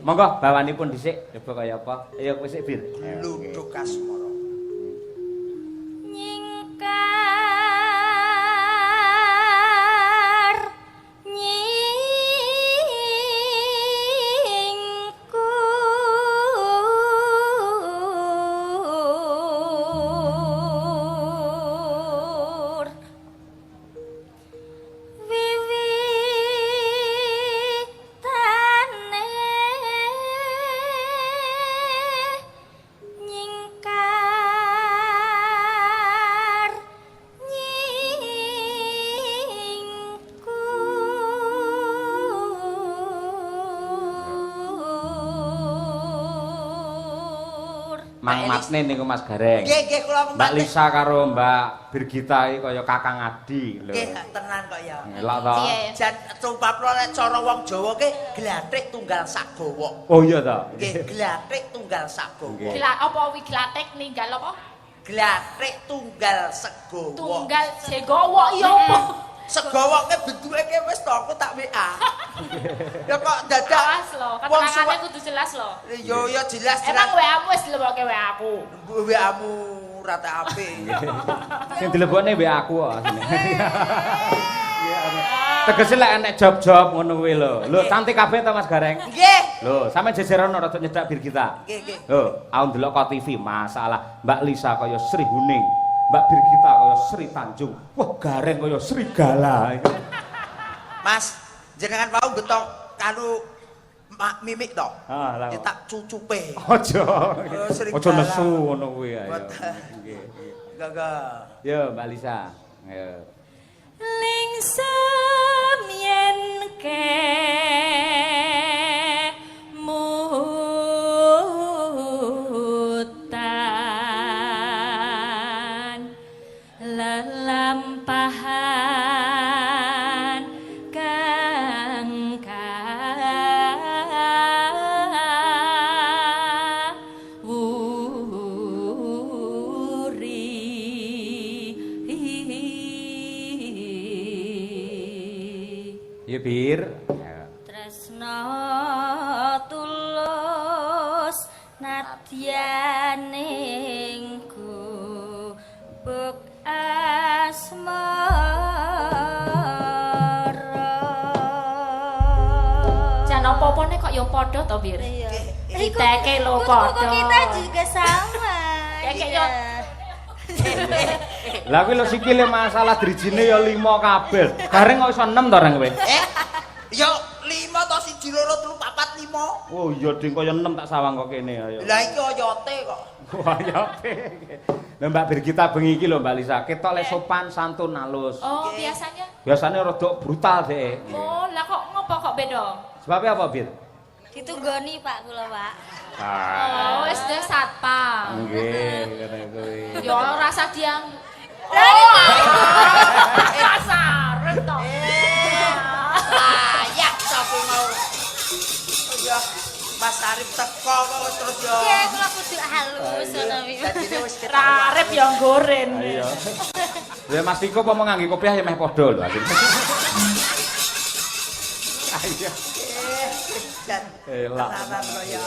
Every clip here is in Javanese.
Monggo bawanipun dhisik coba kaya apa? Ayo wis Bir. Luduk Asmara. Matne niku Mas Gareng. Nggih, kula Mbak Lisa karo Mbak Birgita iki kaya kakang adi lho. Nggih, tenan kok ya. Lha to. Jan sumpapno nek cara wong Jawa ki glathik tunggal sagowo. Oh iya to. Nggih, glathik tunggal sagowo. Apa wi glathik ninggal apa? Glathik tunggal segowo. Tunggal segowo iya apa? Segowo ki bentuke ki wis to aku tak WA. Ya kok dadak Jelas lho, keterangane kudu jelas lho. Yo jelas. Emang WA-mu wis dilebokke WA-ku. WA-mu rata apik. Sing dilebokne WA aku kok asine. Tegese lek enek job-job ngono kuwi lho. Lho cantik kabeh to Mas Gareng? Nggih. Lho, sampeyan jejeran rada nyedak Birgita. Nggih. Lho, aku ndelok kok TV masalah Mbak Lisa kaya Sri Huning, Mbak Birgita kaya Sri Tanjung. Wah, Gareng kaya Srigala. Mas, jenengan mau getok karo mimik to. Ah, lha. Tak cucupe. Aja. Srigala. Aja nesu ngono kuwi ayo. Nggih. Gaga. Yo, Mbak Lisa. Ayo. Lingsem yen kemutan lelampahan kang Iya Bir. Tresno tulus nadyaning gubuk asmara. Jan apa-apane kok ya padha to Bir? Iya. Diteke lho padha. Kuku kita juga sama. Kayak Iya. Lah kuwi lho sikile masalah drijine ya 5 kabel. Gareng kok iso 6 to Reng kowe? Ya 5 to 1 2 3 4 5. Oh iya ding kaya 6 tak sawang kok kene ayo. Lah iki oyote kok. Oyote. Lah Mbak Birgita bengi iki lho Mbak Lisa, ketok le sopan santun halus. Oh, biasanya. Biasanya rada brutal dhek. Oh, lah kok ngopo kok beda? Sebabnya apa, Bir? Ditunggoni Pak kula, Pak. Oh, wis dhewe satpam. Nggih, ngene kuwi. Ya rasa diang. Oh, kasar to. Layak sapa mau. Ya Mas Arif teko kok terus yo. Iya, kula kudu halus ngono iki. Dadine wis ketawa. Arep yang goren. Iya. Ya Mas Tiko apa mau ngangge kopiah ya meh padha lho asine. Ayo. Dan Elak. tenanan kok ya.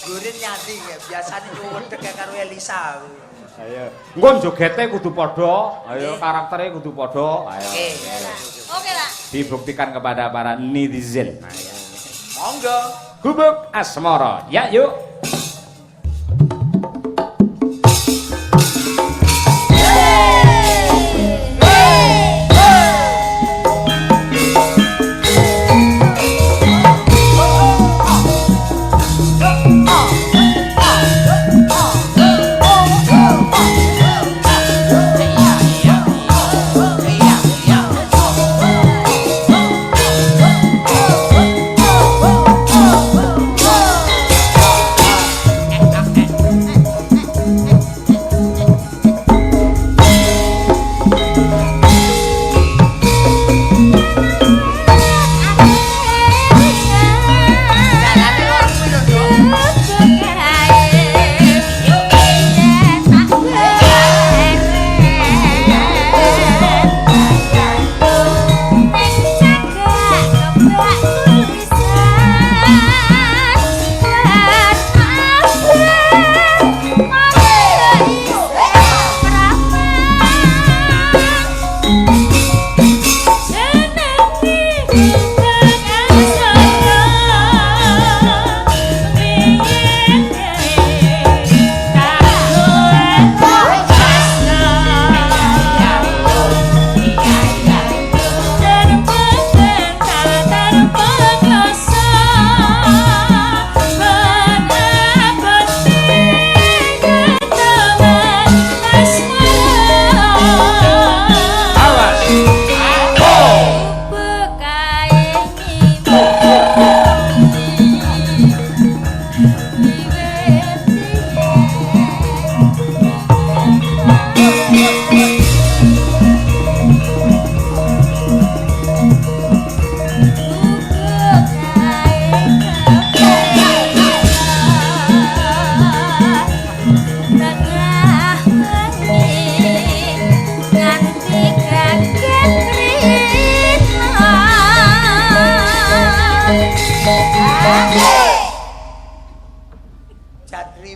Gurin nyandi ya biasane nyuwedeg karo Elisa. Ayo. Engko jogete kudu padha, ayo karaktere kudu padha. Ayo. Oke, Pak. Dibuktikan kepada para netizen. Ayo. Monggo. Gubuk Asmara. Ya, yuk.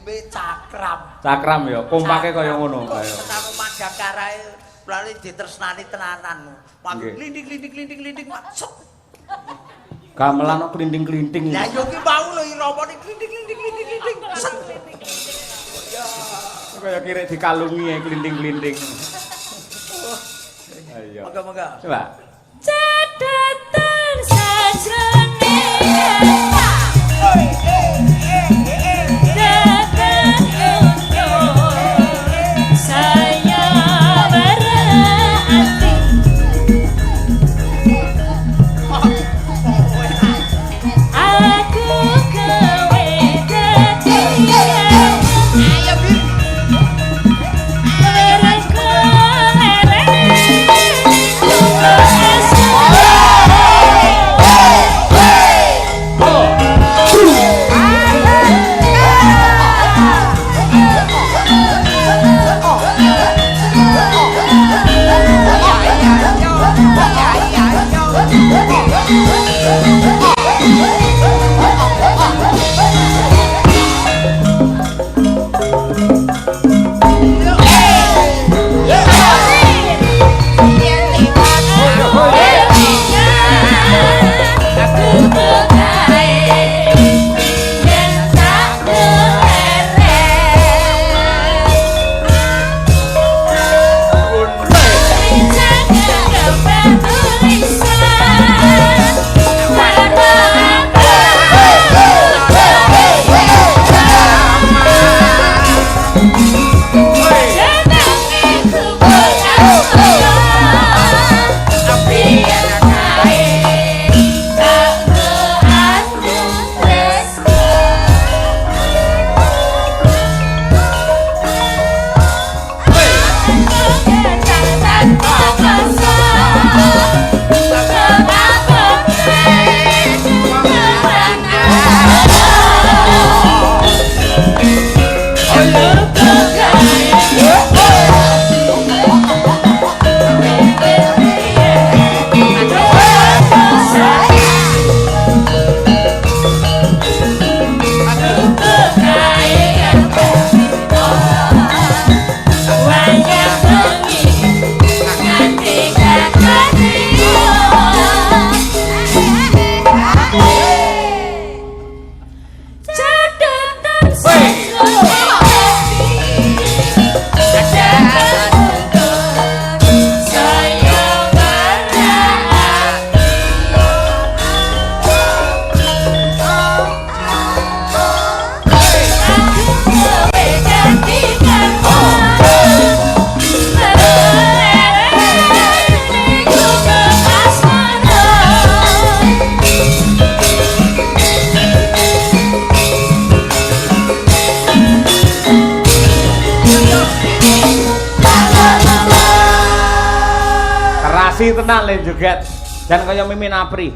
jenenge cakram. Cakram ya, kompake kaya ngono. Ketemu Madakarae lali ditresnani tenanan. Nggih. Klinting masuk. Gamelan kok klinting-klinting. Lah yo ki mau lho iramane klinting. Kaya kira dikalungi klinting-klinting. Ayo. Moga-moga. Coba. Catatan sajrone datang untuk saya berarti aku kowe dadi Ayo Bi. Tenan le joget. Jan kaya Mimin Apri.